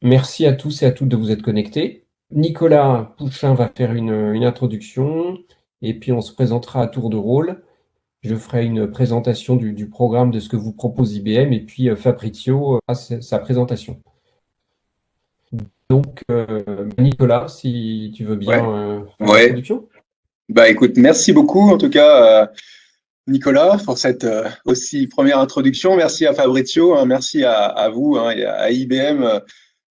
Merci à tous et à toutes de vous être connectés. Nicolas Pouchin va faire une introduction et puis on se présentera à tour de rôle. Je ferai une présentation du programme de ce que vous propose IBM et puis Fabrizio a sa présentation. Donc, Nicolas, si tu veux bien Ouais, faire ouais. l'introduction. Bah écoute, merci beaucoup en tout cas Nicolas pour cette aussi première introduction. Merci à Fabrizio, hein, merci à vous hein, et à IBM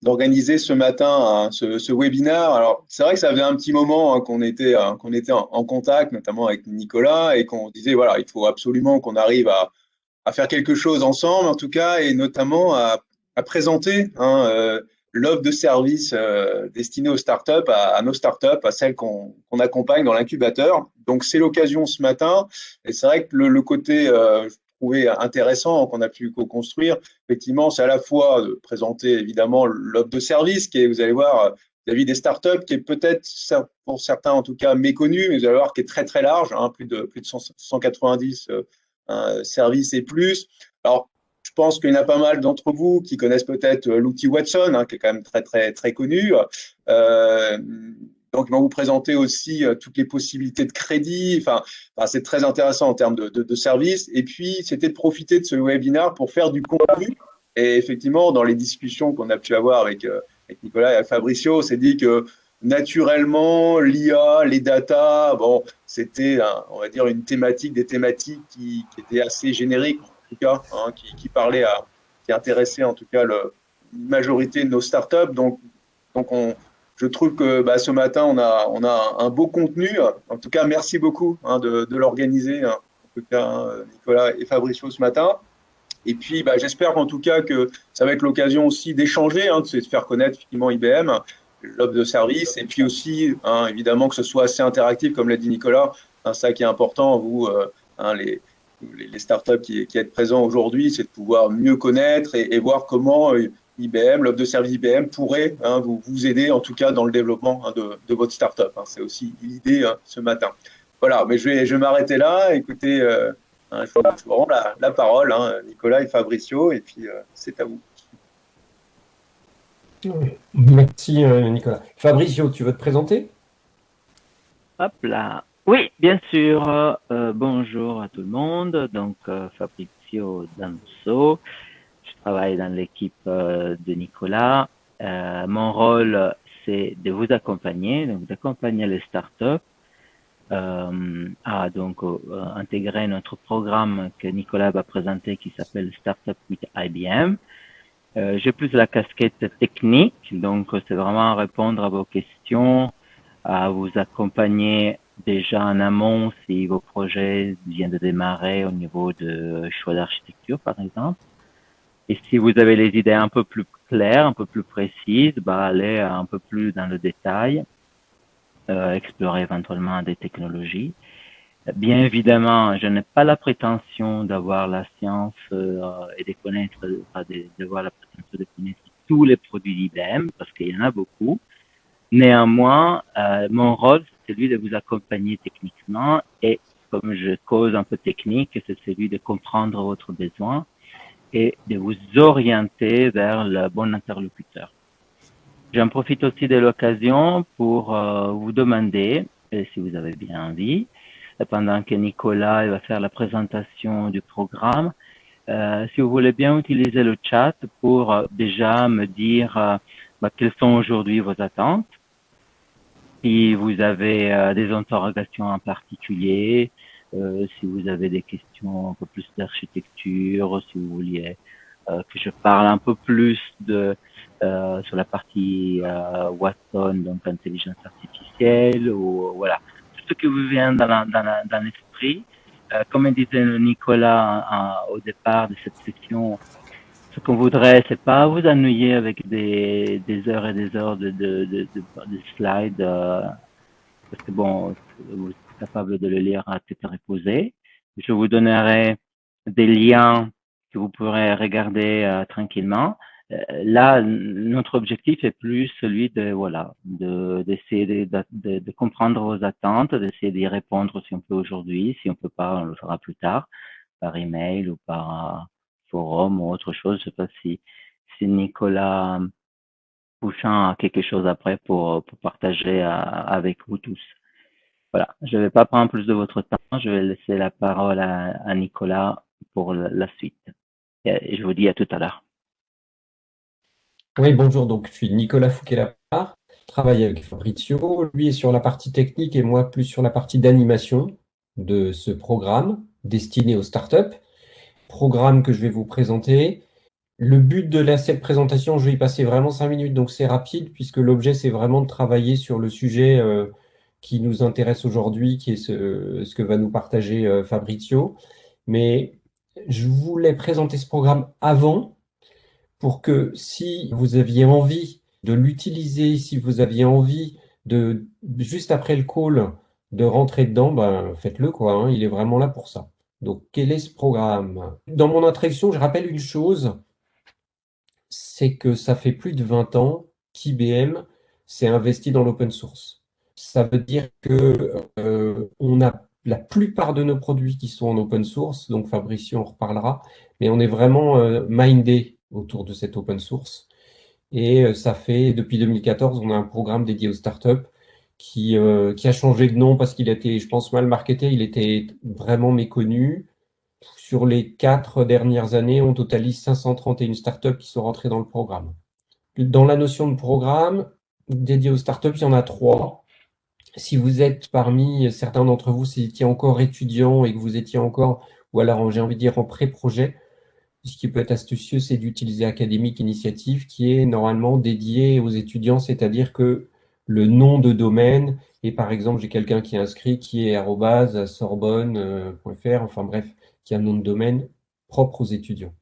d'organiser ce matin hein, ce webinaire. Alors c'est vrai que ça faisait un petit moment hein, qu'on était en contact, notamment avec Nicolas, et qu'on disait voilà, il faut absolument qu'on arrive à faire quelque chose ensemble, en tout cas, et notamment à présenter hein, l'offre de services destinée aux startups, à nos startups, à celles qu'on accompagne dans l'incubateur. Donc, c'est l'occasion ce matin. Et c'est vrai que le côté, je trouvais intéressant qu'on a pu co-construire, effectivement, c'est à la fois de présenter évidemment l'offre de service, qui est, vous allez voir, vis-à-vis des startups, qui est peut-être pour certains en tout cas méconnue, mais vous allez voir qui est très très large, hein, plus de 190 services et plus. Alors, je pense qu'il y en a pas mal d'entre vous qui connaissent peut-être l'outil Watson, hein, qui est quand même très, très, très connu. Euh, donc, ils vont vous présenter aussi toutes les possibilités de crédit. Enfin, c'est très intéressant en termes de services. Et puis, c'était de profiter de ce webinaire pour faire du contenu. Et effectivement, dans les discussions qu'on a pu avoir avec Nicolas et Fabricio, c'est dit que naturellement, l'IA, les data, bon, c'était, on va dire, une thématique, des thématiques qui étaient assez génériques, en tout cas, hein, qui parlaient à, qui intéressaient en tout cas une majorité de nos startups. Donc je trouve que bah, ce matin, on a un beau contenu. En tout cas, merci beaucoup hein, de l'organiser, hein, en tout cas, hein, Nicolas et Fabricio ce matin. Et puis, bah, j'espère en tout cas que ça va être l'occasion aussi d'échanger, hein, de se faire connaître effectivement IBM, l'offre de service, et puis aussi, hein, évidemment, que ce soit assez interactif, comme l'a dit Nicolas, hein, ça qui est important, vous, hein, les startups qui êtes présents aujourd'hui, c'est de pouvoir mieux connaître et voir comment IBM, l'offre de service IBM pourrait hein, vous aider en tout cas dans le développement hein, de votre startup. Hein. C'est aussi l'idée hein, ce matin. Voilà, mais je vais m'arrêter là. Écoutez, hein, je vous rends la parole, hein, Nicolas et Fabricio, et puis c'est à vous. Merci, Nicolas. Fabrizio, tu veux te présenter? Hop là. Oui, bien sûr. Bonjour à tout le monde. Donc, Fabrizio Danso. Je travaille dans l'équipe de Nicolas. Mon rôle, c'est de vous accompagner, donc d'accompagner les startups à donc intégrer notre programme que Nicolas va présenter qui s'appelle Startup with IBM. J'ai plus la casquette technique, donc c'est vraiment répondre à vos questions, à vous accompagner déjà en amont si vos projets viennent de démarrer au niveau de choix d'architecture, par exemple. Et si vous avez les idées un peu plus claires, un peu plus précises, bah, aller un peu plus dans le détail, explorer éventuellement des technologies. Bien évidemment, je n'ai pas la prétention d'avoir la science et de connaître, d'avoir la prétention de connaître tous les produits d'IBM, parce qu'il y en a beaucoup. Néanmoins, mon rôle, c'est celui de vous accompagner techniquement et comme je cause un peu technique, c'est celui de comprendre votre besoin et de vous orienter vers le bon interlocuteur. J'en profite aussi de l'occasion pour vous demander, et si vous avez bien envie, pendant que Nicolas va faire la présentation du programme, si vous voulez bien utiliser le chat pour déjà me dire quelles sont aujourd'hui vos attentes. Si vous avez des interrogations en particulier, si vous avez des questions un peu plus d'architecture, si vous vouliez que je parle un peu plus de sur la partie Watson, donc intelligence artificielle, ou voilà, tout ce qui vous vient dans l'esprit. Comme disait Nicolas au départ de cette section, ce qu'on voudrait, c'est pas vous ennuyer avec des heures et des heures de slides, parce que bon, vous êtes capable de le lire à tête reposée. Je vous donnerai des liens que vous pourrez regarder tranquillement. Là, notre objectif est plus celui de voilà, d'essayer de comprendre vos attentes, d'essayer d'y répondre si on peut aujourd'hui, si on peut pas, on le fera plus tard, par email ou par forum ou autre chose. Je sais pas si Nicolas Pouchin a quelque chose après pour partager avec vous tous. Voilà, je ne vais pas prendre plus de votre temps, je vais laisser la parole à Nicolas pour la suite. Et je vous dis à tout à l'heure. Oui, bonjour, donc je suis Nicolas Fouquet-Lapart, je travaille avec Fabrizio, lui est sur la partie technique et moi plus sur la partie d'animation de ce programme destiné aux startups, programme que je vais vous présenter. Le but de cette présentation, je vais y passer vraiment 5 minutes, donc c'est rapide puisque l'objet c'est vraiment de travailler sur le sujet qui nous intéresse aujourd'hui, qui est ce que va nous partager Fabrizio. Mais je voulais présenter ce programme avant pour que si vous aviez envie de l'utiliser, si vous aviez envie de, juste après le call, de rentrer dedans, ben, faites-le quoi, hein, il est vraiment là pour ça. Donc, quel est ce programme? Dans mon introduction, je rappelle une chose, c'est que ça fait plus de 20 ans qu'IBM s'est investi dans l'open source. Ça veut dire que on a la plupart de nos produits qui sont en open source, donc Fabricio en reparlera, mais on est vraiment mindé autour de cette open source. Et ça fait, depuis 2014, on a un programme dédié aux startups qui a changé de nom parce qu'il a été, je pense, mal marketé, il était vraiment méconnu. Sur les 4 dernières années, on totalise 531 startups qui sont rentrées dans le programme. Dans la notion de programme dédié aux startups, il y en a 3. Si vous êtes parmi certains d'entre vous, si vous étiez encore étudiant et que vous étiez encore, ou alors j'ai envie de dire en pré-projet, ce qui peut être astucieux, c'est d'utiliser Académique Initiative, qui est normalement dédié aux étudiants, c'est-à-dire que le nom de domaine, et par exemple, j'ai quelqu'un qui est inscrit, qui est @sorbonne.fr, enfin bref, qui a un nom de domaine propre aux étudiants.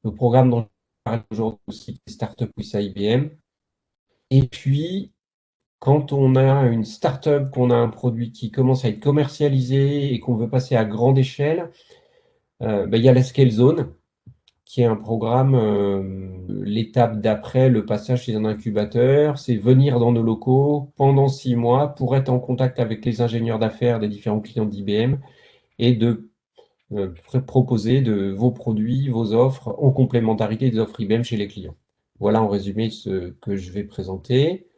Le programme dont je parle aujourd'hui aussi, c'est Startup with IBM. Et puis, quand on a une startup, qu'on a un produit qui commence à être commercialisé et qu'on veut passer à grande échelle, il y a la Scale Zone, qui est un programme, l'étape d'après le passage chez un incubateur, c'est venir dans nos locaux pendant 6 mois pour être en contact avec les ingénieurs d'affaires des différents clients d'IBM et de proposer vos produits, vos offres en complémentarité des offres IBM chez les clients. Voilà en résumé ce que je vais présenter.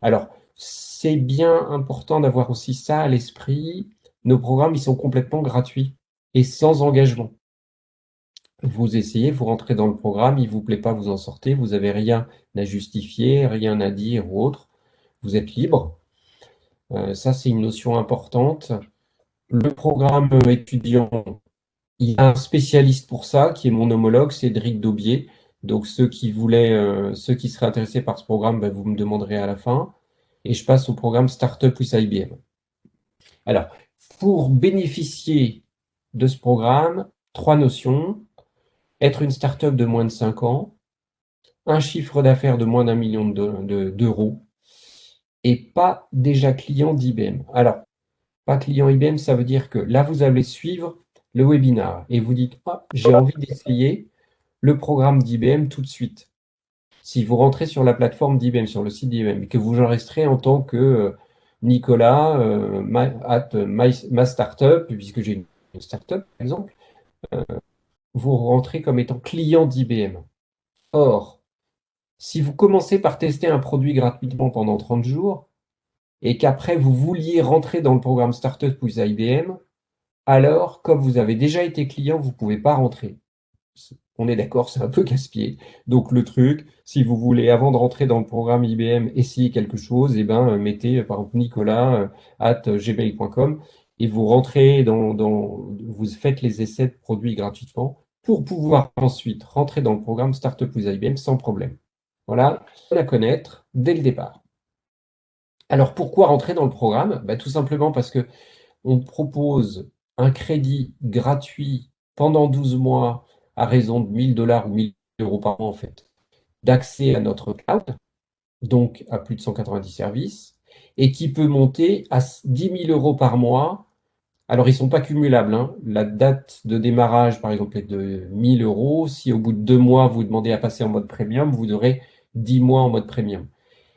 Alors, c'est bien important d'avoir aussi ça à l'esprit. Nos programmes, ils sont complètement gratuits et sans engagement. Vous essayez, vous rentrez dans le programme, il vous plaît pas, vous en sortez, vous avez rien à justifier, rien à dire ou autre. Vous êtes libre. Ça, c'est une notion importante. Le programme étudiant, il y a un spécialiste pour ça, qui est mon homologue, Cédric Daubier. Donc, ceux qui seraient intéressés par ce programme, ben, vous me demanderez à la fin. Et je passe au programme Startup with IBM. Alors, pour bénéficier de ce programme, 3 notions. Être une startup de moins de 5 ans, un chiffre d'affaires de moins d'1 million d'euros et pas déjà client d'IBM. Alors, pas client IBM, ça veut dire que là, vous allez suivre le webinar et vous dites, ah, j'ai envie d'essayer le programme d'IBM tout de suite. Si vous rentrez sur la plateforme d'IBM, sur le site d'IBM, et que vous enregistrez en tant que Nicolas, ma startup, puisque j'ai une startup, par exemple, vous rentrez comme étant client d'IBM. Or, si vous commencez par tester un produit gratuitement pendant 30 jours et qu'après vous vouliez rentrer dans le programme Startup with IBM, alors, comme vous avez déjà été client, vous ne pouvez pas rentrer. On est d'accord, c'est un peu casse-pied. Donc le truc, si vous voulez, avant de rentrer dans le programme IBM, essayer quelque chose, eh ben, mettez par exemple Nicolas @gmail.com et vous rentrez vous faites les essais de produits gratuitement pour pouvoir ensuite rentrer dans le programme Startup with IBM sans problème. Voilà, à connaître dès le départ. Alors pourquoi rentrer dans le programme? Bah, tout simplement parce que on propose un crédit gratuit pendant 12 mois à raison de 1 000 $ ou 1 000 € par mois en fait, d'accès à notre cloud, donc à plus de 190 services, et qui peut monter à 10 000 € par mois. Alors, ils ne sont pas cumulables, hein. La date de démarrage, par exemple, est de 1 000 €. Si au bout de 2 mois, vous demandez à passer en mode premium, vous aurez 10 mois en mode premium.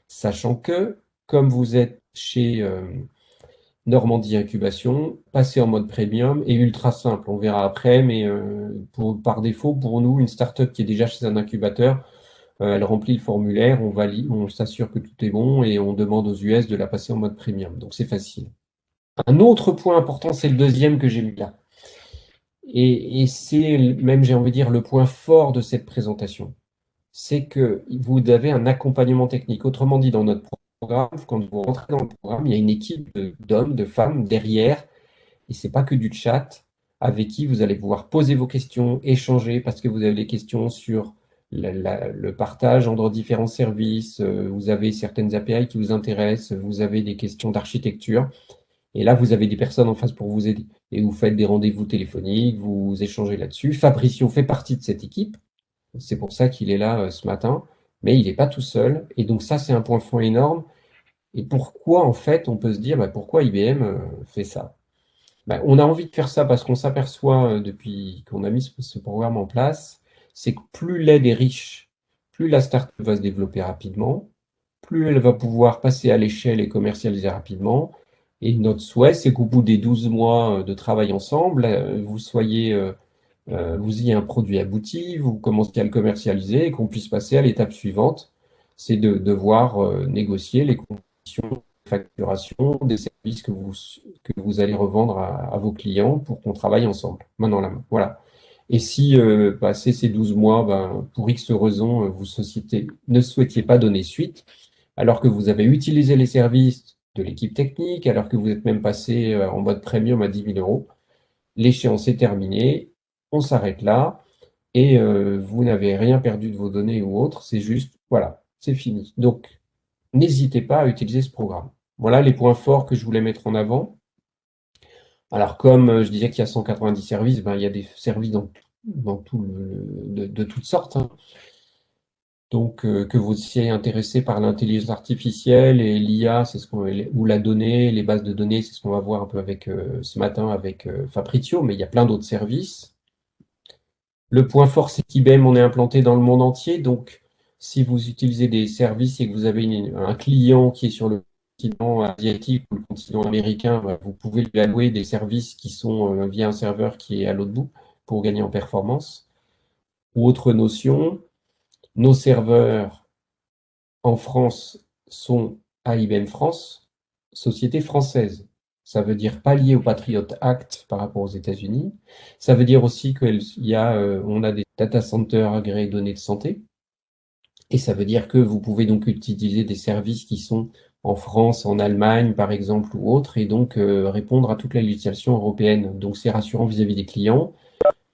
Sachant que, comme vous êtes chez Normandie Incubation, passer en mode premium est ultra simple. On verra après, mais par défaut, pour nous, une startup qui est déjà chez un incubateur, elle remplit le formulaire, on valide, on s'assure que tout est bon et on demande aux US de la passer en mode premium. Donc c'est facile. Un autre point important, c'est le deuxième que j'ai mis là. Et c'est même, j'ai envie de dire, le point fort de cette présentation. C'est que vous avez un accompagnement technique. Autrement dit, dans notre programme, quand vous rentrez dans le programme, il y a une équipe d'hommes, de femmes derrière, et c'est pas que du chat, avec qui vous allez pouvoir poser vos questions, échanger, parce que vous avez des questions sur le partage entre différents services, vous avez certaines API qui vous intéressent, vous avez des questions d'architecture, et là, vous avez des personnes en face pour vous aider. Et vous faites des rendez-vous téléphoniques, vous échangez là-dessus. Fabricio fait partie de cette équipe. C'est pour ça qu'il est là ce matin. Mais il n'est pas tout seul. Et donc ça, c'est un point fort énorme. Et pourquoi, en fait, on peut se dire, pourquoi IBM fait ça? On a envie de faire ça parce qu'on s'aperçoit depuis qu'on a mis ce programme en place, c'est que plus l'aide est riche, plus la startup va se développer rapidement, plus elle va pouvoir passer à l'échelle et commercialiser rapidement. Et notre souhait, c'est qu'au bout des 12 mois de travail ensemble, vous ayez un produit abouti, vous commenciez à le commercialiser et qu'on puisse passer à l'étape suivante, c'est de devoir négocier les conditions de facturation des services que vous allez revendre à vos clients pour qu'on travaille ensemble, main dans la main. Voilà. Et si, passé ces 12 mois, pour X raison, vous société ne souhaitiez pas donner suite, alors que vous avez utilisé les services de l'équipe technique, alors que vous êtes même passé en mode premium à 10 000 euros, l'échéance est terminée, on s'arrête là, et vous n'avez rien perdu de vos données ou autre, c'est juste, voilà, c'est fini. Donc, n'hésitez pas à utiliser ce programme. Voilà les points forts que je voulais mettre en avant. Alors, comme je disais qu'il y a 190 services, il y a des services de toutes sortes, hein. Donc, que vous soyez intéressé par l'intelligence artificielle et l'IA, ou la donnée, les bases de données, c'est ce qu'on va voir un peu avec ce matin avec Fabrizio, mais il y a plein d'autres services. Le point fort, c'est qu'IBM, on est implanté dans le monde entier. Donc, si vous utilisez des services et que vous avez un client qui est sur le continent asiatique ou le continent américain, vous pouvez lui allouer des services qui sont via un serveur qui est à l'autre bout pour gagner en performance. Ou autre notion, nos serveurs en France sont à IBM France, société française. Ça veut dire pas lié au Patriot Act par rapport aux États-Unis. Ça veut dire aussi on a des data centers agréés données de santé. Et ça veut dire que vous pouvez donc utiliser des services qui sont en France, en Allemagne, par exemple, ou autres, et donc répondre à toute la législation européenne. Donc c'est rassurant vis-à-vis des clients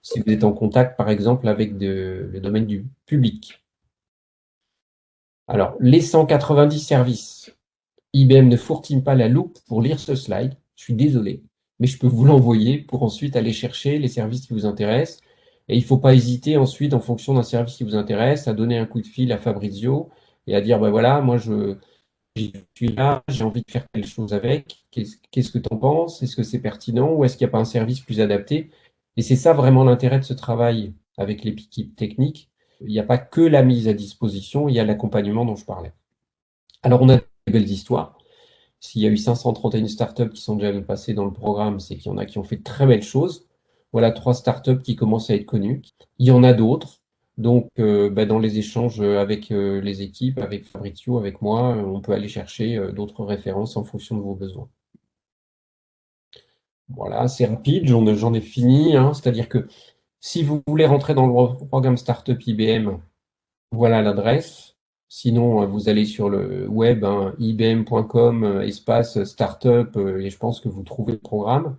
si vous êtes en contact, par exemple, avec le domaine du public. Alors, les 190 services, IBM ne fourtille pas la loupe pour lire ce slide, je suis désolé, mais je peux vous l'envoyer pour ensuite aller chercher les services qui vous intéressent. Et il ne faut pas hésiter ensuite, en fonction d'un service qui vous intéresse, à donner un coup de fil à Fabrizio et à dire, voilà, moi je suis là, j'ai envie de faire quelque chose avec, qu'est-ce que tu en penses? Est-ce que c'est pertinent ou est-ce qu'il n'y a pas un service plus adapté? Et c'est ça vraiment l'intérêt de ce travail avec l'équipe technique. Il n'y a pas que la mise à disposition, il y a l'accompagnement dont je parlais. Alors on a des belles histoires. S'il y a eu 531 startups qui sont déjà passées dans le programme, c'est qu'il y en a qui ont fait de très belles choses. Voilà 3 startups qui commencent à être connues. Il y en a d'autres. Donc, dans les échanges avec les équipes, avec Fabrizio, avec moi, on peut aller chercher d'autres références en fonction de vos besoins. Voilà, c'est rapide, j'en ai fini, hein. C'est-à-dire que si vous voulez rentrer dans le programme Startup IBM, voilà l'adresse. Sinon, vous allez sur le web, hein, ibm.com, espace startup, et je pense que vous trouvez le programme.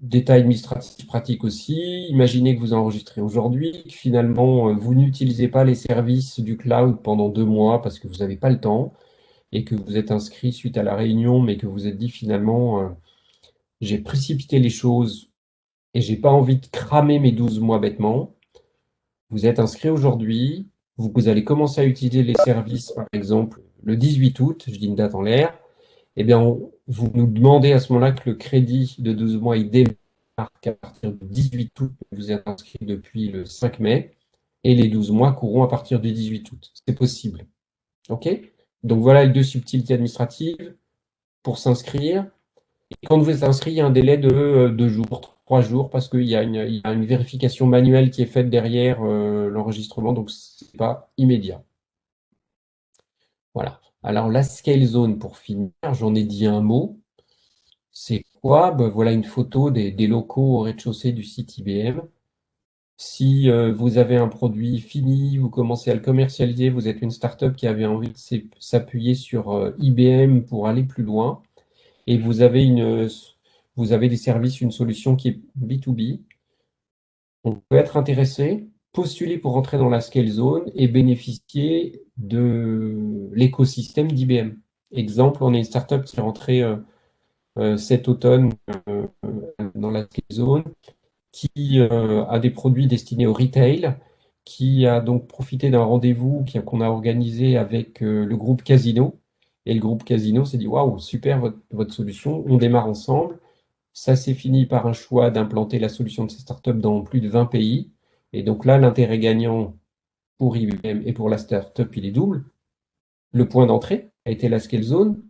Détail administratif pratique aussi. Imaginez que vous enregistrez aujourd'hui, que finalement, vous n'utilisez pas les services du cloud pendant 2 mois parce que vous n'avez pas le temps et que vous êtes inscrit suite à la réunion, mais que vous êtes dit finalement, j'ai précipité les choses et j'ai pas envie de cramer mes 12 mois bêtement. Vous êtes inscrit aujourd'hui, vous allez commencer à utiliser les services, par exemple, le 18 août, je dis une date en l'air, eh bien, vous nous demandez à ce moment-là que le crédit de 12 mois, il démarre qu'à partir du 18 août, vous êtes inscrit depuis le 5 mai, et les 12 mois courront à partir du 18 août. C'est possible. OK? Donc voilà les 2 subtilités administratives pour s'inscrire. Et quand vous êtes inscrit, il y a un délai de 2 jours, 3 jours, parce il y a une vérification manuelle qui est faite derrière l'enregistrement, donc c'est pas immédiat. Voilà. Alors la scale zone, pour finir, j'en ai dit un mot. C'est quoi? Ben, voilà une photo des locaux au rez-de-chaussée du site IBM. Si vous avez un produit fini, vous commencez à le commercialiser, vous êtes une startup qui avait envie de s'appuyer sur IBM pour aller plus loin, et vous avez des services, une solution qui est B2B, on peut être intéressé, postuler pour rentrer dans la scale zone et bénéficier de l'écosystème d'IBM. Exemple, on est une startup qui est rentrée cet automne dans la scale zone, qui a des produits destinés au retail, qui a donc profité d'un rendez-vous qu'on a organisé avec le groupe Casino. Et le groupe Casino s'est dit, waouh, super votre solution, on démarre ensemble. Ça s'est fini par un choix d'implanter la solution de ces startups dans plus de 20 pays. Et donc là, l'intérêt gagnant pour IBM et pour la startup, il est double. Le point d'entrée a été la scale zone.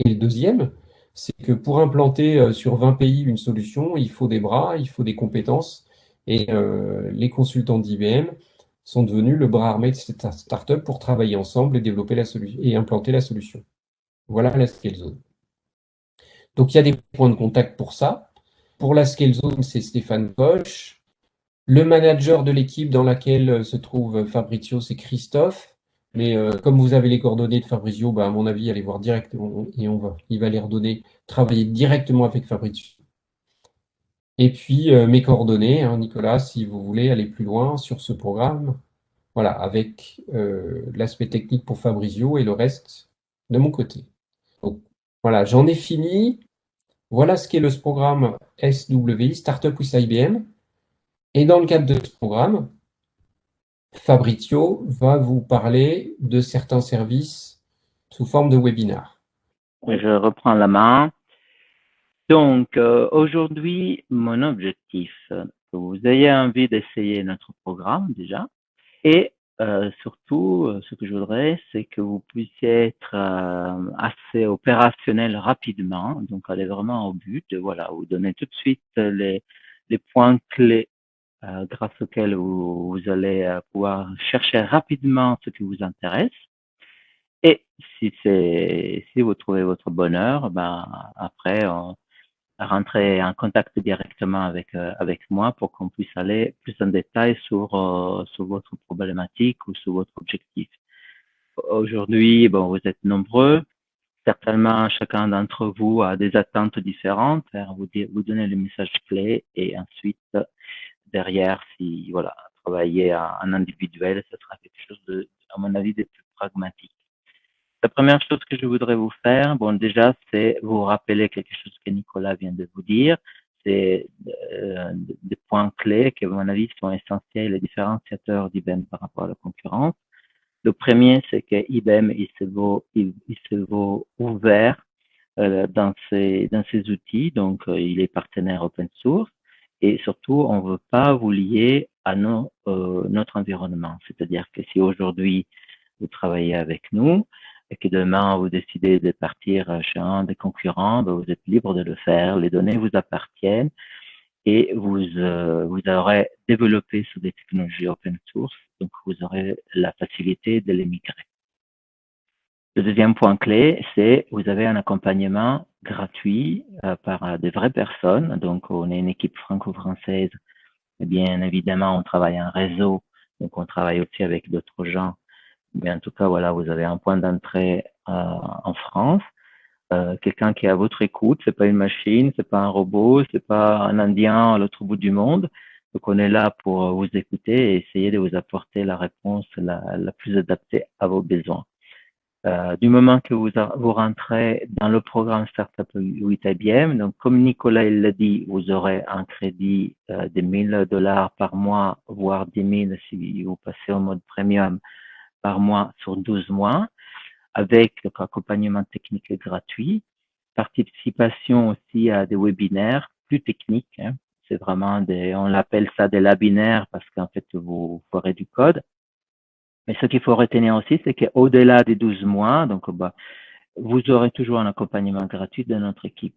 Et le deuxième, c'est que pour implanter sur 20 pays une solution, il faut des bras, il faut des compétences. Et les consultants d'IBM sont devenus le bras armé de cette startup pour travailler ensemble et développer la solution et implanter la solution. Voilà la scale zone. Donc il y a des points de contact pour ça. Pour la scale zone, c'est Stéphane Koch. Le manager de l'équipe dans laquelle se trouve Fabrizio, c'est Christophe. Mais comme vous avez les coordonnées de Fabrizio, bah, à mon avis, allez voir directement et il va les redonner, travailler directement avec Fabrizio. Et puis mes coordonnées, hein, Nicolas, si vous voulez aller plus loin sur ce programme, voilà, avec l'aspect technique pour Fabrizio et le reste de mon côté. Donc voilà, j'en ai fini. Voilà ce qu'est le programme SWI, Startup with IBM. Et dans le cadre de ce programme, Fabrizio va vous parler de certains services sous forme de webinar. Je reprends la main. Donc, aujourd'hui, mon objectif, que vous ayez envie d'essayer notre programme déjà, et surtout, ce que je voudrais, c'est que vous puissiez être assez opérationnel rapidement, donc aller vraiment au but, voilà, vous donner tout de suite les points clés grâce auxquels vous allez pouvoir chercher rapidement ce qui vous intéresse. Et si vous trouvez votre bonheur, ben après, rentrer en contact directement avec moi pour qu'on puisse aller plus en détail sur votre problématique ou sur votre objectif. Aujourd'hui, bon, vous êtes nombreux. Certainement, chacun d'entre vous a des attentes différentes. Vous donner le message clé et ensuite, derrière, si, voilà, travailler en individuel, ce sera quelque chose à mon avis, de plus pragmatique. La première chose que je voudrais vous faire, bon, déjà, c'est vous rappeler quelque chose que Nicolas vient de vous dire. C'est des points clés qui, à mon avis, sont essentiels et différenciateurs d'IBM par rapport à la concurrence. Le premier, c'est que IBM, il se vaut ouvert dans ses outils, donc il est partenaire open source et surtout, on ne veut pas vous lier à notre environnement. C'est-à-dire que si aujourd'hui vous travaillez avec nous et que demain vous décidez de partir chez un des concurrents, ben, vous êtes libre de le faire. Les données vous appartiennent et vous aurez développé sur des technologies open source, donc vous aurez la facilité de les migrer. Le deuxième point clé, c'est vous avez un accompagnement gratuit par des vraies personnes. Donc, on est une équipe franco-française. Et bien évidemment, on travaille en réseau. Donc, on travaille aussi avec d'autres gens. Mais en tout cas, voilà, vous avez un point d'entrée en France. Quelqu'un qui est à votre écoute. C'est pas une machine, c'est pas un robot, c'est pas un Indien à l'autre bout du monde. Donc, on est là pour vous écouter et essayer de vous apporter la réponse la plus adaptée à vos besoins. Du moment que vous rentrez dans le programme Startup with IBM, donc comme Nicolas il l'a dit, vous aurez un crédit de $1000 par mois, voire 10 000 si vous passez au mode premium par mois sur 12 mois, avec accompagnement technique gratuit, participation aussi à des webinaires plus techniques. Hein. C'est vraiment on l'appelle ça des labinaires parce qu'en fait vous ferez du code. Mais ce qu'il faut retenir aussi, c'est qu'au-delà des 12 mois, donc, bah, vous aurez toujours un accompagnement gratuit de notre équipe.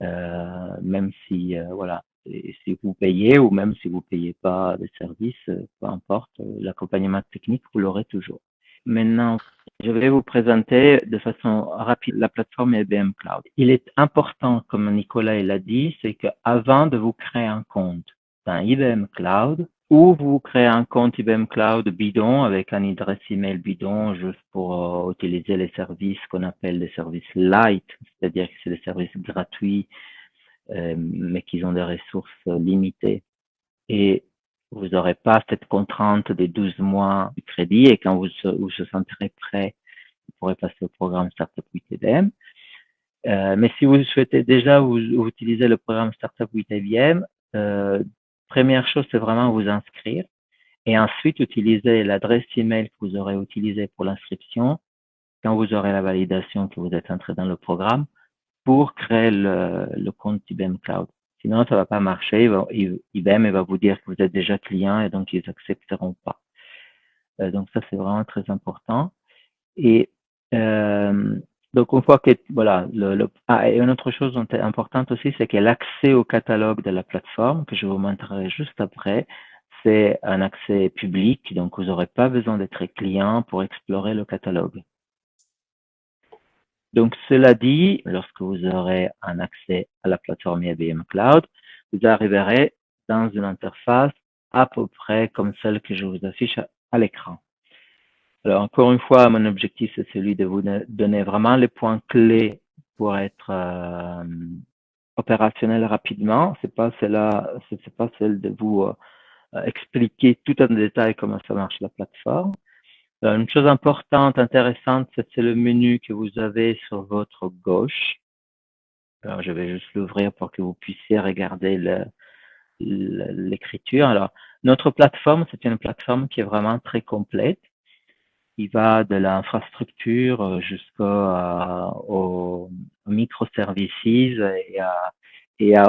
même si voilà, et si vous payez ou même si vous payez pas des services, peu importe, l'accompagnement technique, vous l'aurez toujours. Maintenant, je vais vous présenter de façon rapide la plateforme IBM Cloud. Il est important, comme Nicolas l'a dit, c'est qu'avant de vous créer un compte dans IBM Cloud, ou vous créez un compte IBM Cloud bidon avec un adresse email bidon juste pour utiliser les services qu'on appelle des services light, c'est-à-dire que c'est des services gratuits mais qui ont des ressources limitées. Et vous n'aurez pas cette contrainte des 12 mois de crédit et quand vous se sentirez prêt, vous pourrez passer au programme Startup with IBM. Mais si vous souhaitez déjà vous utiliser le programme Startup with IBM, première chose, c'est vraiment vous inscrire et ensuite utiliser l'adresse email que vous aurez utilisée pour l'inscription quand vous aurez la validation que vous êtes entré dans le programme pour créer le compte IBM Cloud. Sinon, ça va pas marcher. IBM va vous dire que vous êtes déjà client et donc ils accepteront pas. Donc ça, c'est vraiment très important. Et donc une fois que voilà, et une autre chose importante aussi, c'est que l'accès au catalogue de la plateforme que je vous montrerai juste après, c'est un accès public. Donc vous n'aurez pas besoin d'être client pour explorer le catalogue. Donc, cela dit, lorsque vous aurez un accès à la plateforme IBM Cloud, vous arriverez dans une interface à peu près comme celle que je vous affiche à l'écran. Alors, encore une fois, mon objectif, c'est celui de vous donner vraiment les points clés pour être opérationnel rapidement. C'est pas celle de vous expliquer tout en détail comment ça marche la plateforme. Une chose importante, intéressante, c'est le menu que vous avez sur votre gauche. Alors, je vais juste l'ouvrir pour que vous puissiez regarder l'écriture. Alors, notre plateforme, c'est une plateforme qui est vraiment très complète. Il va de l'infrastructure jusqu'aux microservices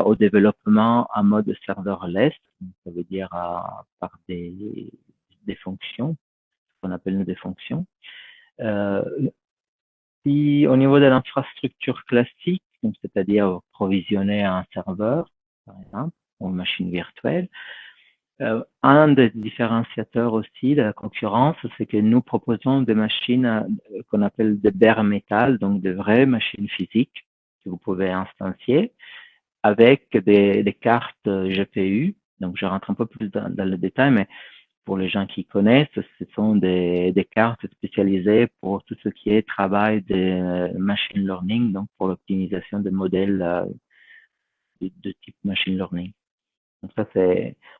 au développement en mode serverless. Ça veut dire par des fonctions, ce qu'on appelle nous des fonctions. Si au niveau de l'infrastructure classique, c'est-à-dire provisionner un serveur, par exemple, ou une machine virtuelle, un des différenciateurs aussi de la concurrence, c'est que nous proposons des machines qu'on appelle des bare metal, donc de vraies machines physiques que vous pouvez instancier avec des cartes GPU. Donc, je rentre un peu plus dans le détail, mais pour les gens qui connaissent, ce sont des cartes spécialisées pour tout ce qui est travail de machine learning, donc pour l'optimisation des modèles de type machine learning. Donc ça,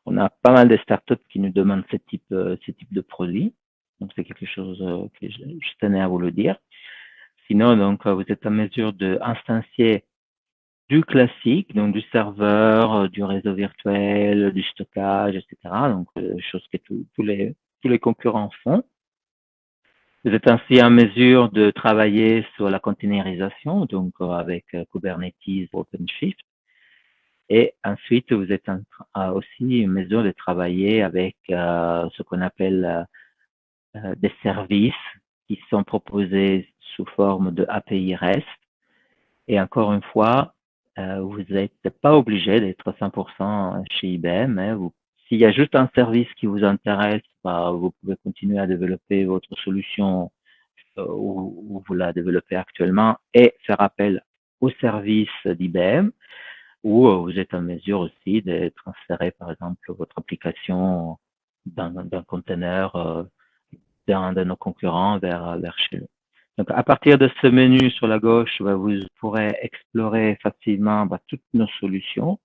on a pas mal de startups qui nous demandent ce type de produit. Donc c'est quelque chose que je tenais à vous le dire. Sinon, donc vous êtes en mesure de instancier du classique, donc du serveur, du réseau virtuel, du stockage, etc. Donc, chose que tous les concurrents font. Vous êtes ainsi en mesure de travailler sur la containerisation, donc avec Kubernetes, OpenShift. Et ensuite, vous êtes aussi en mesure de travailler avec ce qu'on appelle des services qui sont proposés sous forme de API REST. Et encore une fois, vous n'êtes pas obligé d'être 100% chez IBM. Hein. S'il y a juste un service qui vous intéresse, vous pouvez continuer à développer votre solution où vous la développez actuellement et faire appel au service d'IBM, ou vous êtes en mesure aussi de transférer, par exemple, votre application d'un container d'un de nos concurrents vers chez eux. Donc, à partir de ce menu sur la gauche, vous pourrez explorer facilement toutes nos solutions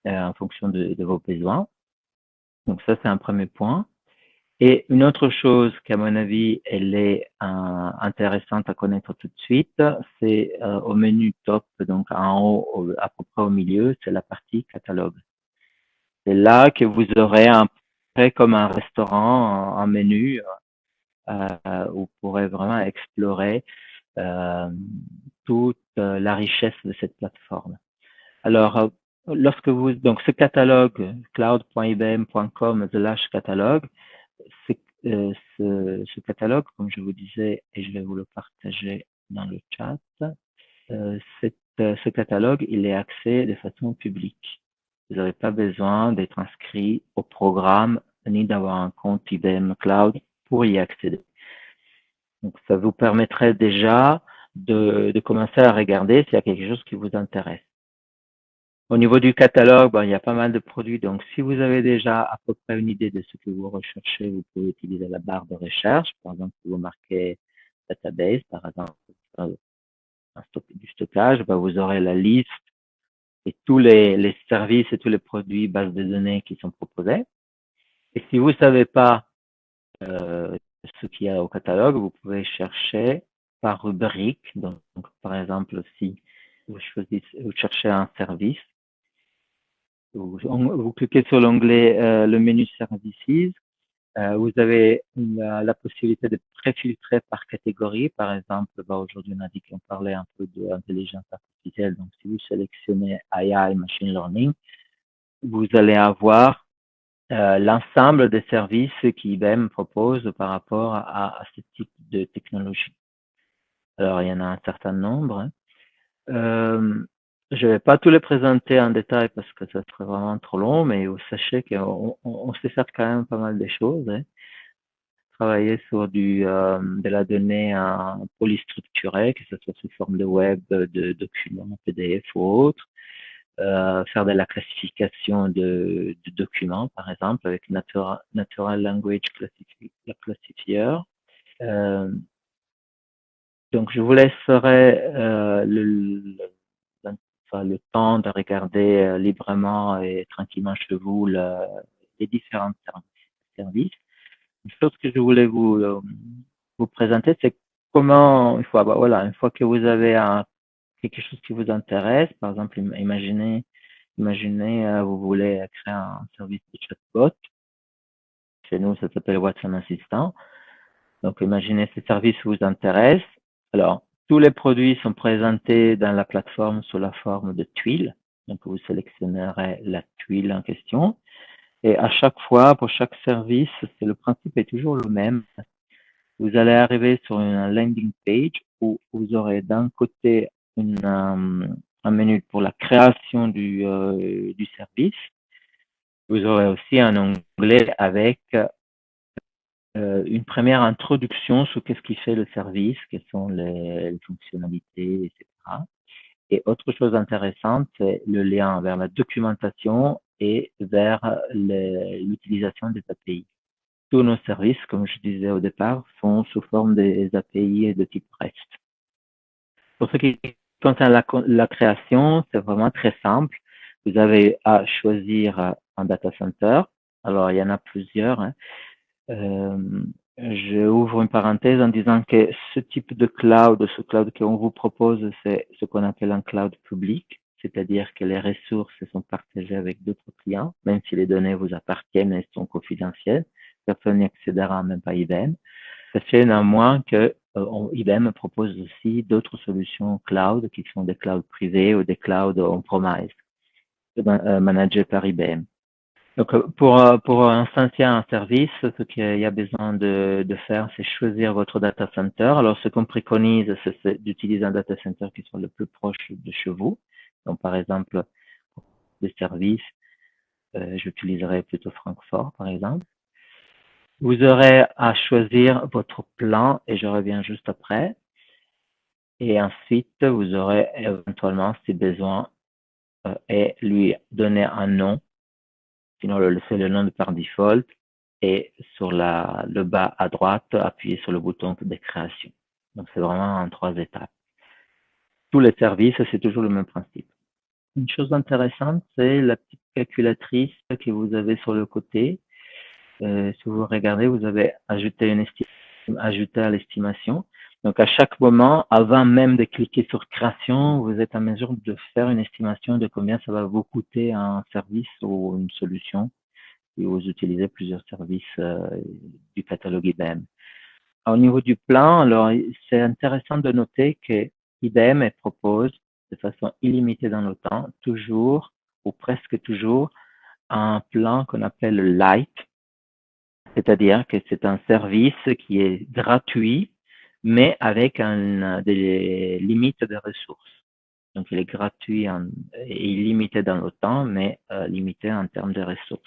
en fonction de vos besoins. Donc, ça, c'est un premier point. Et une autre chose qu'à mon avis, elle est intéressante à connaître tout de suite, c'est au menu top, donc en haut, à peu près au milieu, c'est la partie catalogue. C'est là que vous aurez un peu comme un restaurant, un menu où vous pourrez vraiment explorer toute la richesse de cette plateforme. Alors, donc ce catalogue, cloud.ibm.com/catalogue, ce catalogue, comme je vous disais, et je vais vous le partager dans le chat, ce catalogue, il est accès de façon publique. Vous n'avez pas besoin d'être inscrit au programme ni d'avoir un compte IBM Cloud pour y accéder. Donc, ça vous permettrait déjà de commencer à regarder s'il y a quelque chose qui vous intéresse. Au niveau du catalogue, il y a pas mal de produits. Donc, si vous avez déjà à peu près une idée de ce que vous recherchez, vous pouvez utiliser la barre de recherche. Par exemple, si vous marquez database, par exemple, du stockage, vous aurez la liste et tous les services et tous les produits bases de données qui sont proposés. Et si vous ne savez pas ce qu'il y a au catalogue, vous pouvez chercher par rubrique. Donc par exemple, si vous cherchez un service, vous cliquez sur l'onglet le menu Services. Vous avez la possibilité de préfiltrer par catégorie. Par exemple, aujourd'hui, on a dit qu'on parlait un peu de l'intelligence artificielle. Donc, si vous sélectionnez AI, Machine Learning, vous allez avoir l'ensemble des services qu'IBM propose par rapport à ce type de technologie. Alors, il y en a un certain nombre. Je ne vais pas tous les présenter en détail parce que ça serait vraiment trop long, mais vous sachez qu'on sait faire quand même pas mal de choses. Travailler sur de la donnée polystructurée, que ce soit sous forme de web, de documents PDF ou autres. Faire de la classification de documents, par exemple, avec Natural Language Classifier. Donc, je vous laisserai le temps de regarder librement et tranquillement chez vous les différents services. Une chose que je voulais vous présenter, c'est comment, une fois que vous avez quelque chose qui vous intéresse, par exemple, imaginez, vous voulez créer un service de chatbot. Chez nous, ça s'appelle Watson Assistant. Donc, imaginez ce service vous intéresse. Alors, tous les produits sont présentés dans la plateforme sous la forme de tuiles. Donc, vous sélectionnerez la tuile en question. Et à chaque fois, pour chaque service, le principe est toujours le même. Vous allez arriver sur une landing page où vous aurez d'un côté un menu pour la création du service. Vous aurez aussi un onglet avec une première introduction sur qu'est-ce qui fait le service, quelles sont les fonctionnalités, etc. Et autre chose intéressante, c'est le lien vers la documentation et vers l'utilisation des API. Tous nos services, comme je disais au départ, sont sous forme des API de type REST. Pour ce qui concerne la création, c'est vraiment très simple. Vous avez à choisir un data center. Alors, il y en a plusieurs. Je ouvre une parenthèse en disant que ce type de ce cloud qu'on vous propose, c'est ce qu'on appelle un cloud public, c'est-à-dire que les ressources sont partagées avec d'autres clients, même si les données vous appartiennent et sont confidentielles. Personne n'y accédera, même pas IBM. Sachez néanmoins que IBM propose aussi d'autres solutions cloud qui sont des clouds privés ou des clouds on-premise managés par IBM. Donc, pour instancier un service, ce qu'il y a besoin de faire, c'est choisir votre data center. Alors, ce qu'on préconise, c'est d'utiliser un data center qui soit le plus proche de chez vous. Donc, par exemple, pour des services, j'utiliserai plutôt Francfort, par exemple. Vous aurez à choisir votre plan et je reviens juste après. Et ensuite, vous aurez éventuellement, si besoin, et lui donner un nom. Sinon, le laisser le nom de par default. Et sur le bas à droite, appuyez sur le bouton de création. Donc, c'est vraiment en 3 étapes. Tous les services, c'est toujours le même principe. Une chose intéressante, c'est la petite calculatrice que vous avez sur le côté. Si vous regardez, vous avez ajouté à l'estimation. Donc, à chaque moment, avant même de cliquer sur création, vous êtes en mesure de faire une estimation de combien ça va vous coûter un service ou une solution si vous utilisez plusieurs services du catalogue IBM. Au niveau du plan, alors, c'est intéressant de noter que IBM propose de façon illimitée dans le temps, toujours ou presque toujours, un plan qu'on appelle Light, c'est-à-dire que c'est un service qui est gratuit, mais avec des limites de ressources. Donc, il est gratuit et illimité dans le temps, mais limité en termes de ressources.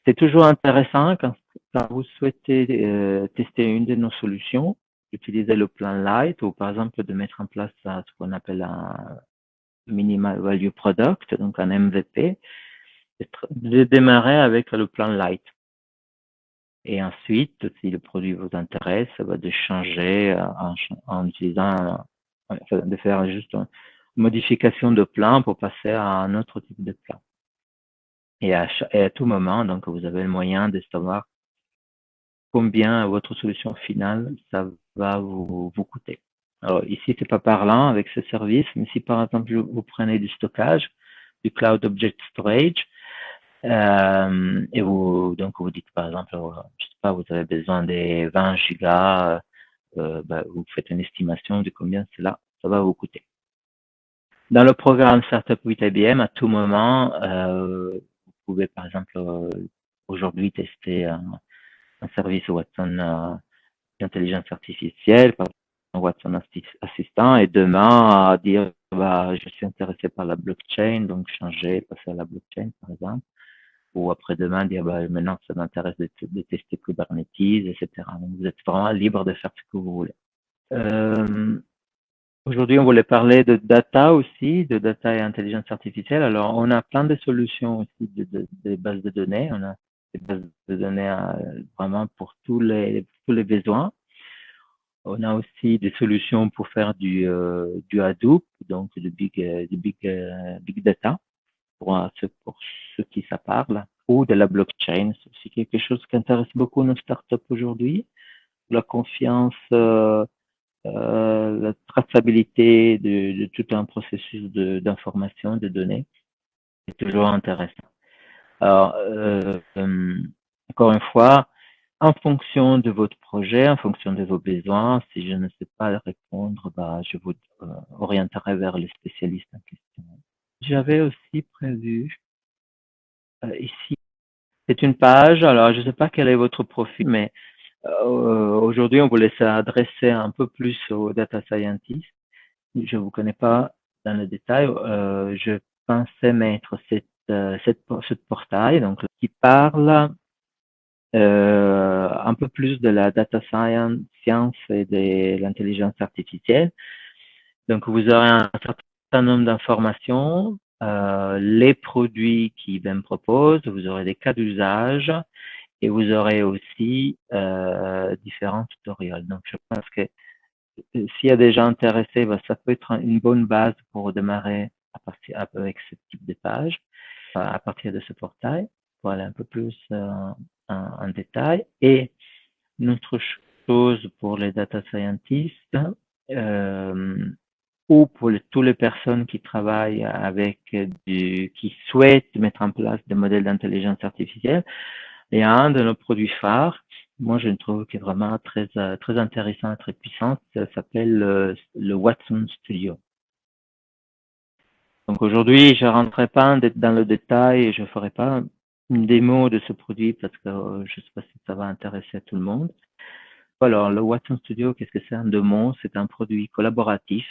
C'est toujours intéressant quand vous souhaitez tester une de nos solutions, d'utiliser le plan Light ou par exemple de mettre en place ce qu'on appelle un Minimal Value Product, donc un MVP, de démarrer avec le plan Light. Et ensuite, si le produit vous intéresse, de changer en utilisant, de faire juste une modification de plan pour passer à un autre type de plan. Et à tout moment, donc, vous avez le moyen de savoir combien votre solution finale, ça va vous coûter. Alors, ici, c'est pas parlant avec ce service, mais si par exemple, vous prenez du stockage, du Cloud Object Storage, et donc, vous dites par exemple, je sais pas, vous avez besoin des 20 gigas, vous faites une estimation de combien ça va vous coûter. Dans le programme Startup with IBM, à tout moment, vous pouvez par exemple aujourd'hui tester un service Watson d'intelligence artificielle, par exemple Watson Assistant, et demain dire je suis intéressé par la blockchain, donc changer, passer à la blockchain par exemple, ou après-demain dire maintenant ça m'intéresse de tester Kubernetes, etc. Donc vous êtes vraiment libre de faire ce que vous voulez. Aujourd'hui, on voulait parler de data aussi, de data et intelligence artificielle. Alors, on a plein de solutions aussi de bases de données. On a des bases de données vraiment pour tous les besoins. On a aussi des solutions pour faire du Hadoop, donc du big data pour ceux qui ça parle, ou de la blockchain. C'est aussi quelque chose qui intéresse beaucoup nos startups aujourd'hui. La confiance, la traçabilité de tout un processus d'information, de données, c'est toujours intéressant. Alors, encore une fois, en fonction de votre projet, en fonction de vos besoins, si je ne sais pas répondre, je vous orienterai vers les spécialistes en question. J'avais aussi prévu ici, c'est une page, alors je ne sais pas quel est votre profil, mais aujourd'hui, on voulait s'adresser un peu plus aux data scientists. Je vous connais pas dans le détail. Je pensais mettre ce portail, donc qui parle un peu plus de la data science et de l'intelligence artificielle. Donc, vous aurez un certain nombre d'informations, les produits qu'IBM propose, vous aurez des cas d'usage et vous aurez aussi différents tutoriels. Donc, je pense que s'il y a des gens intéressés, ça peut être une bonne base pour démarrer avec ce type de page, à partir de ce portail, pour aller un peu plus en détail. Et une autre chose pour les data scientists, ou pour toutes les personnes qui travaillent qui souhaitent mettre en place des modèles d'intelligence artificielle, il y a un de nos produits phares, moi je le trouve qui est vraiment très intéressant et très puissant, ça s'appelle le Watson Studio. Donc aujourd'hui, je ne rentrerai pas dans le détail et je ne ferai pas une démo de ce produit parce que je ne sais pas si ça va intéresser tout le monde. Alors, le Watson Studio, qu'est-ce que c'est en deux mots? C'est un produit collaboratif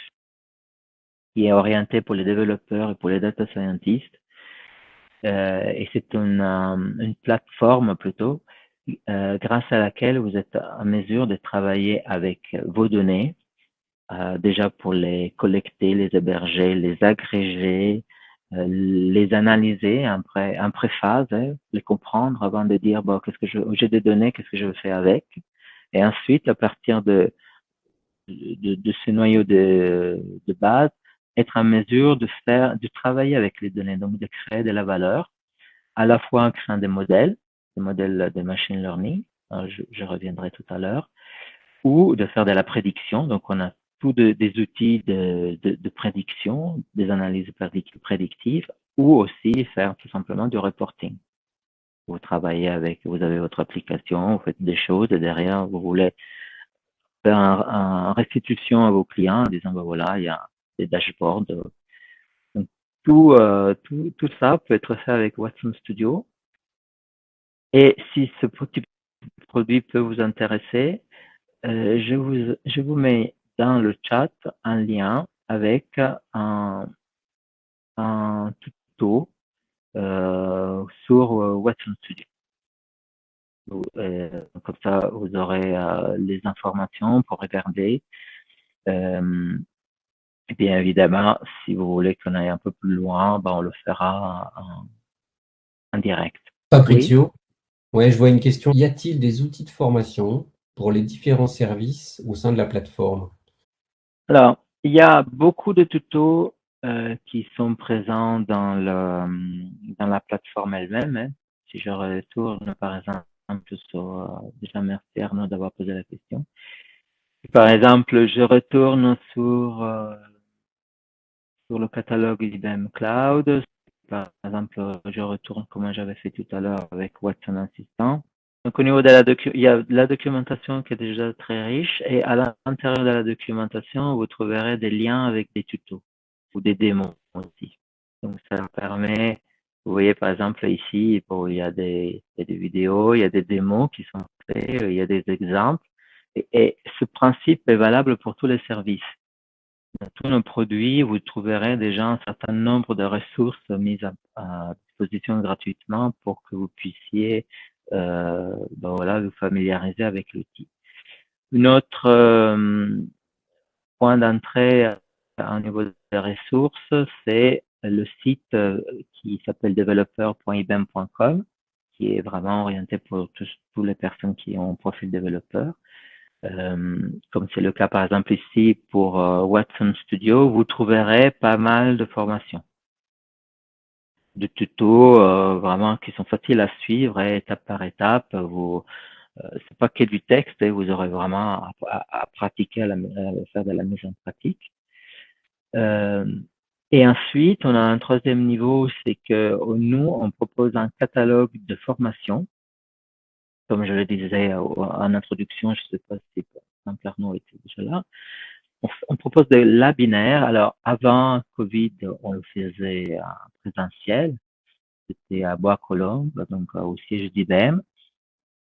qui est orienté pour les développeurs et pour les data scientists. Et c'est une plateforme plutôt grâce à laquelle vous êtes en mesure de travailler avec vos données, déjà pour les collecter, les héberger, les agréger, les analyser en préphase, les comprendre avant de dire qu'est-ce que j'ai des données, qu'est-ce que je fais avec, et ensuite à partir de ce noyau de base, être en mesure de travailler avec les données, donc de créer de la valeur, à la fois en créant des modèles de machine learning, je reviendrai tout à l'heure, ou de faire de la prédiction. Donc, on a des outils de prédiction, des analyses prédictives, ou aussi faire tout simplement du reporting. Vous travaillez vous avez votre application, vous faites des choses, et derrière, vous voulez faire une restitution à vos clients en disant, voilà, il y a des dashboards. Donc, tout ça peut être fait avec Watson Studio. Et si ce type de produit peut vous intéresser, je vous mets dans le chat un lien avec un tuto sur Watson Studio. Comme ça, vous aurez les informations pour regarder. Et bien évidemment, si vous voulez qu'on aille un peu plus loin, on le fera en direct. Oui. Fabrizio, ouais, je vois une question. Y a-t-il des outils de formation pour les différents services au sein de la plateforme? Alors, il y a beaucoup de tutos qui sont présents dans la plateforme elle-même, hein. Si je retourne par exemple sur, déjà merci Arnaud d'avoir posé la question. Par exemple, je retourne sur le catalogue IBM Cloud. Par exemple, je retourne comme j'avais fait tout à l'heure avec Watson Assistant. Donc, au niveau de il y a de la documentation qui est déjà très riche et à l'intérieur de la documentation, vous trouverez des liens avec des tutos ou des démos aussi. Donc, ça permet, vous voyez par exemple ici, il y a des vidéos, il y a des démos qui sont faites, il y a des exemples et ce principe est valable pour tous les services. Dans tous nos produits, vous trouverez déjà un certain nombre de ressources mises à disposition gratuitement pour que vous puissiez vous familiariser avec l'outil. Un autre point d'entrée au niveau des ressources, c'est le site qui s'appelle developer.ibm.com, qui est vraiment orienté pour toutes les personnes qui ont un profil développeur. Comme c'est le cas par exemple ici pour Watson Studio, vous trouverez pas mal de formations, de tutos vraiment qui sont faciles à suivre étape par étape. C'est pas que du texte, et vous aurez vraiment à pratiquer, à faire de la mise en pratique. Et ensuite, on a un troisième niveau, c'est que nous, on propose un catalogue de formation. Comme je le disais en introduction, je ne sais pas si Arnaud était déjà là. On propose des labinaires. Alors, avant Covid, on le faisait en présentiel. C'était à Bois-Colombes, donc au siège d'IBM.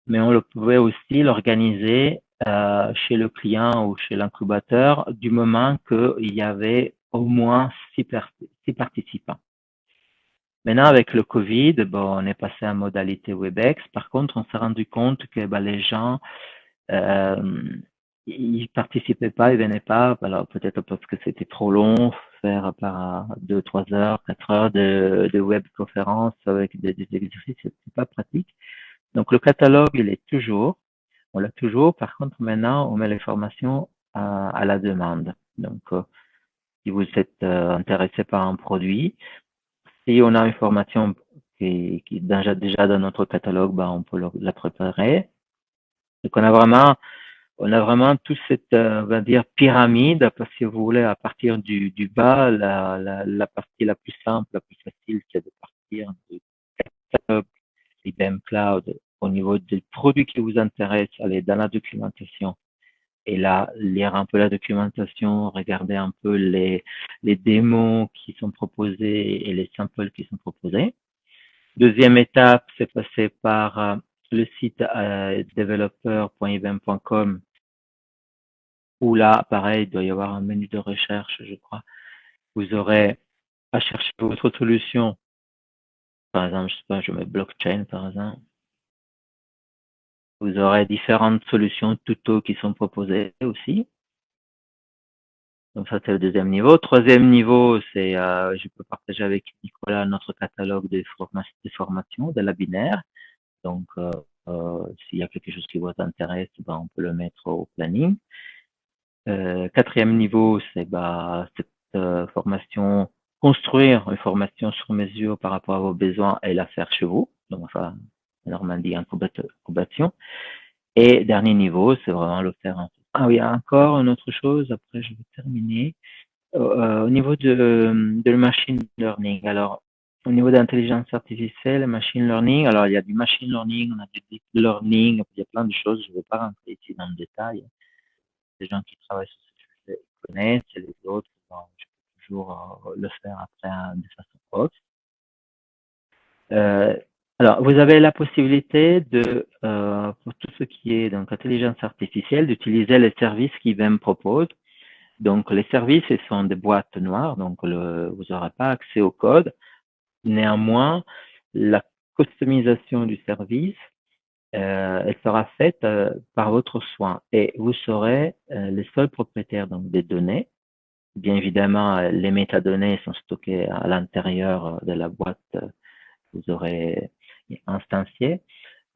Mais on pouvait aussi l'organiser chez le client ou chez l'incubateur du moment qu'il y avait au moins 6 participants. Maintenant, avec le Covid, on est passé en modalité WebEx. Par contre, on s'est rendu compte que les gens, ils participaient pas, ils venaient pas. Alors peut-être parce que c'était trop long, faire par 2, 3 heures, 4 heures de webconférence avec des exercices, c'est pas pratique. Donc le catalogue, on l'a toujours. Par contre, maintenant, on met les formations à la demande. Donc, si vous êtes intéressé par un produit, si on a une formation qui est déjà dans notre catalogue, on peut la préparer. Donc, on a vraiment toute cette, on va dire, pyramide, parce que si vous voulez, à partir du bas, la partie la plus simple, la plus facile, c'est de partir du catalogue IBM Cloud au niveau des produits qui vous intéressent, aller dans la documentation. Et là, lire un peu la documentation, regarder un peu les démos qui sont proposées et les samples qui sont proposés. Deuxième étape, c'est passer par le site developer.ibm.com où là, pareil, il doit y avoir un menu de recherche, je crois. Vous aurez à chercher votre solution. Par exemple, je sais pas, je mets blockchain, par exemple. Vous aurez différentes solutions tuto qui sont proposées aussi. Donc ça, c'est le deuxième niveau. Troisième niveau, c'est je peux partager avec Nicolas notre catalogue de formations, de la binaire. Donc, s'il y a quelque chose qui vous intéresse, on peut le mettre au planning. Quatrième niveau, c'est cette formation, construire une formation sur mesure par rapport à vos besoins et la faire chez vous. Donc, ça, normalement dit incubation. Et dernier niveau, c'est vraiment le faire en fait. Ah oui, encore une autre chose, après je vais terminer. Au niveau de machine learning, alors au niveau de l'intelligence artificielle, machine learning, alors il y a du machine learning, on a du deep learning, il y a plein de choses, je ne vais pas rentrer ici dans le détail. Les gens qui travaillent sur ce sujet connaissent, et les autres, je peux toujours le faire après de façon off. Alors, vous avez la possibilité de, pour tout ce qui est donc intelligence artificielle, d'utiliser les services qu'IBM propose. Donc, les services, ils sont des boîtes noires, donc vous n'aurez pas accès au code. Néanmoins, la customisation du service, elle sera faite par votre soin et vous serez les seuls propriétaires donc, des données. Bien évidemment, les métadonnées sont stockées à l'intérieur de la boîte que vous aurez instanciée,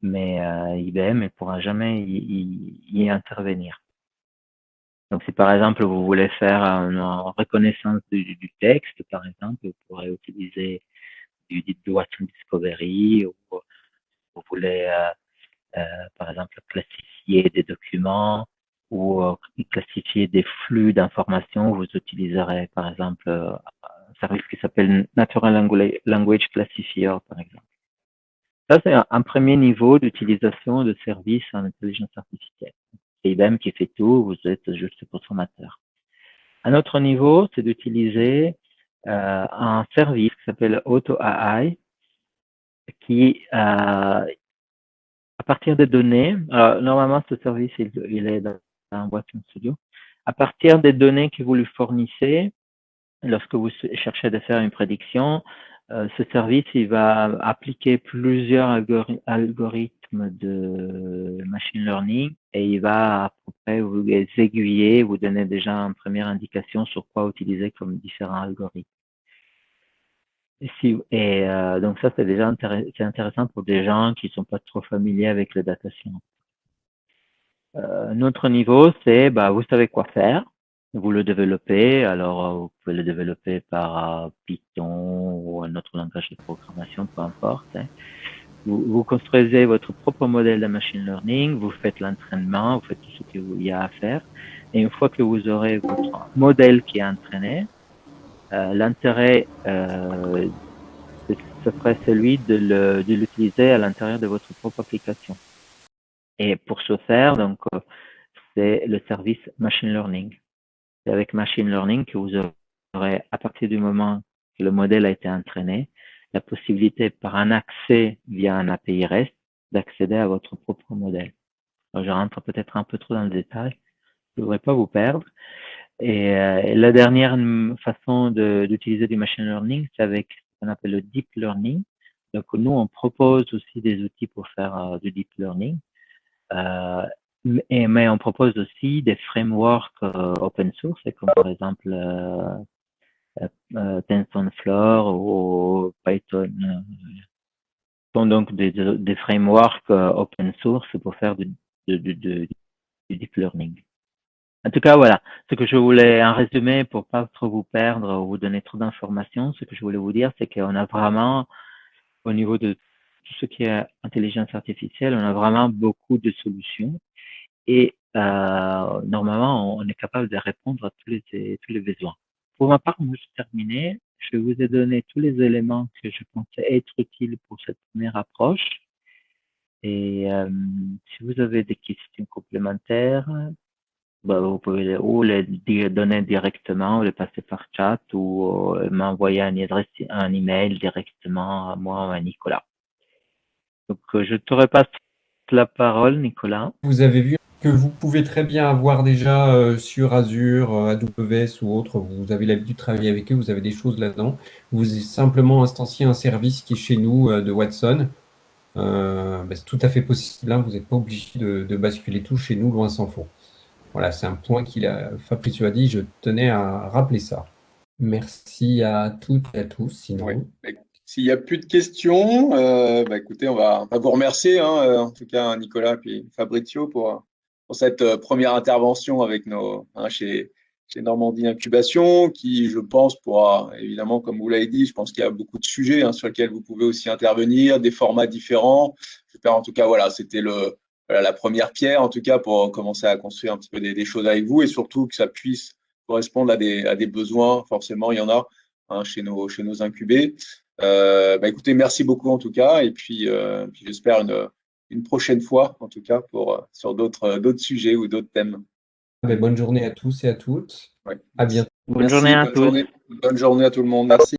mais IBM ne pourra jamais y intervenir. Donc, si par exemple vous voulez faire une reconnaissance du texte, par exemple, vous pourrez utiliser du Watson Discovery, ou vous voulez par exemple classifier des documents ou classifier des flux d'informations, vous utiliserez par exemple un service qui s'appelle Natural Language Classifier, par exemple. Ça, c'est un premier niveau d'utilisation de services en intelligence artificielle. C'est IBM qui fait tout, vous êtes juste consommateur. Un autre niveau, c'est d'utiliser un service qui s'appelle AutoAI, qui, à partir des données, alors, normalement, ce service, il est dans Watson Studio. À partir des données que vous lui fournissez, lorsque vous cherchez à faire une prédiction, ce service, il va appliquer plusieurs algorithmes de machine learning et il va à peu près vous aiguiller, vous donner déjà une première indication sur quoi utiliser comme différents algorithmes. Donc ça, c'est déjà intéressant pour des gens qui sont pas trop familiers avec le data science. Un autre niveau, c'est, vous savez quoi faire. Vous le développez, alors vous pouvez le développer par Python ou un autre langage de programmation, peu importe. Hein. Vous construisez votre propre modèle de machine learning, vous faites l'entraînement, vous faites tout ce qu'il y a à faire. Et une fois que vous aurez votre modèle qui est entraîné, l'intérêt, ce serait celui de l'utiliser à l'intérieur de votre propre application. Et pour ce faire, donc, c'est le service machine learning. C'est avec machine learning que vous aurez, à partir du moment que le modèle a été entraîné, la possibilité par un accès via un API REST d'accéder à votre propre modèle. Alors, je rentre peut-être un peu trop dans le détail. Je ne voudrais pas vous perdre. Et la dernière façon d'utiliser du machine learning, c'est avec ce qu'on appelle le deep learning. Donc, nous, on propose aussi des outils pour faire du deep learning. Mais on propose aussi des frameworks open source, comme par exemple TensorFlow ou Python. Sont donc des frameworks open source pour faire du deep learning. En tout cas, voilà. Ce que je voulais, en résumé, pour pas trop vous perdre ou vous donner trop d'informations, ce que je voulais vous dire, c'est qu'on a vraiment, au niveau de tout ce qui est intelligence artificielle, on a vraiment beaucoup de solutions. Et normalement, on est capable de répondre à tous les besoins. Pour ma part, moi, je terminé. Je vous ai donné tous les éléments que je pensais être utiles pour cette première approche. Et si vous avez des questions complémentaires, vous pouvez ou les donner directement ou les passer par chat ou m'envoyer un email directement à moi ou à Nicolas. Donc, je te repasse la parole, Nicolas. Vous avez vu que vous pouvez très bien avoir déjà sur Azure, AWS ou autre, vous avez l'habitude de travailler avec eux, vous avez des choses là-dedans. Vous simplement instanciez un service qui est chez nous de Watson. C'est tout à fait possible, hein, vous n'êtes pas obligé de basculer tout chez nous, loin s'en faut. Voilà, c'est un point Fabrizio a dit, je tenais à rappeler ça. Merci à toutes et à tous, sinon. Oui. S'il n'y a plus de questions, écoutez, on va vous remercier, hein, en tout cas Nicolas et Fabrizio pour cette première intervention avec chez Normandie Incubation, qui, je pense, pourra évidemment, comme vous l'avez dit, je pense qu'il y a beaucoup de sujets sur lesquels vous pouvez aussi intervenir, des formats différents. J'espère, en tout cas, voilà, c'était la première pierre, en tout cas, pour commencer à construire un petit peu des choses avec vous et surtout que ça puisse correspondre à des besoins. Forcément, il y en a chez nos incubés. Écoutez, merci beaucoup en tout cas, et puis j'espère une prochaine fois, en tout cas, sur d'autres sujets ou d'autres thèmes. Bonne journée à tous et à toutes. Ouais. À bientôt. Bonne journée à tous. Bonne journée à tout le monde. Merci.